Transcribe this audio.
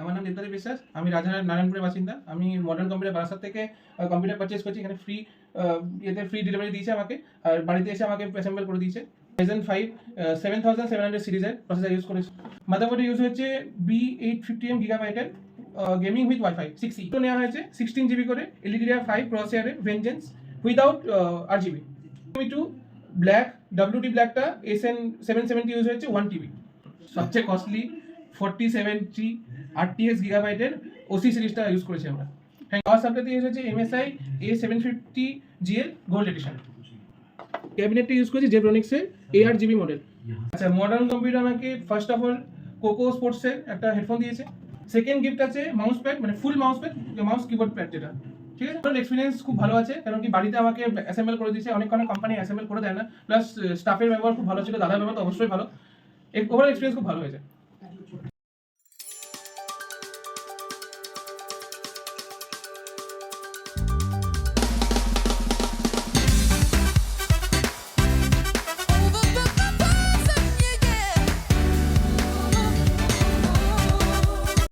আমার নাম দেবদারি বিশ্বাস, আমি রাজহাট নারায়ণপুরের বাসিন্দা। আমি মডার্ন কম্পিউটার বারাসাত থেকে কম্পিউটার পারচেজ করছি। এখানে ফ্রি ডেলিভারি দিয়েছে আমাকে, আর বাড়িতে এসে আমাকে অ্যাসেম্বল করে দিয়েছে। Ryzen 5 7700 সিরিজের প্রসেসর ইউজ করেছি। মাদারবোর্ডে ইউজ হচ্ছে B850M গিগাবাইটের gaming with wifi 6E। তো নেওয়া হয়েছে 16GB করে LPDDR5 প্রসেসরের Vengeance without RGB। Two black WD ব্ল্যাকটা SN770 ইউজ হয়েছে 1TB। সবচেয়ে কস্টলি 4070 RTS গিগাবাইটের OC সিরিজটা ইউজ করেছি আমরা। পাওয়ার সাপ্লাইতে ইউজ হচ্ছে MSI A750GL গোল্ড এডিশন। ক্যাবিনেটটা ইউজ করেছি জেব্রনিক্সের ARGB মডেল। আচ্ছা, মডার্ন কম্পিউটার আমাকে ফার্স্ট অফ অল কোকো স্পোর্টসের একটা হেডফোন দিয়েছে। সেকেন্ড গিফট আছে মাউস প্যাড, মানে full mouse pad, mouse keyboard pad যেটা, ঠিক আছে। টোটাল এক্সপিরিয়েন্স খুব ভালো আছে, কারণ কি বাড়িতে আমাকে অ্যাসেম্বল করে দিয়েছে। অনেক কোম্পানি অ্যাসেম্বল করে দেয় না, প্লাস স্টাফের ব্যবহার খুব ভালো ছিল, দাদার ব্যবহার তো অবশ্যই ভালো। ওভারঅল এক্সপিরিয়েন্স খুব ভালো হয়েছে।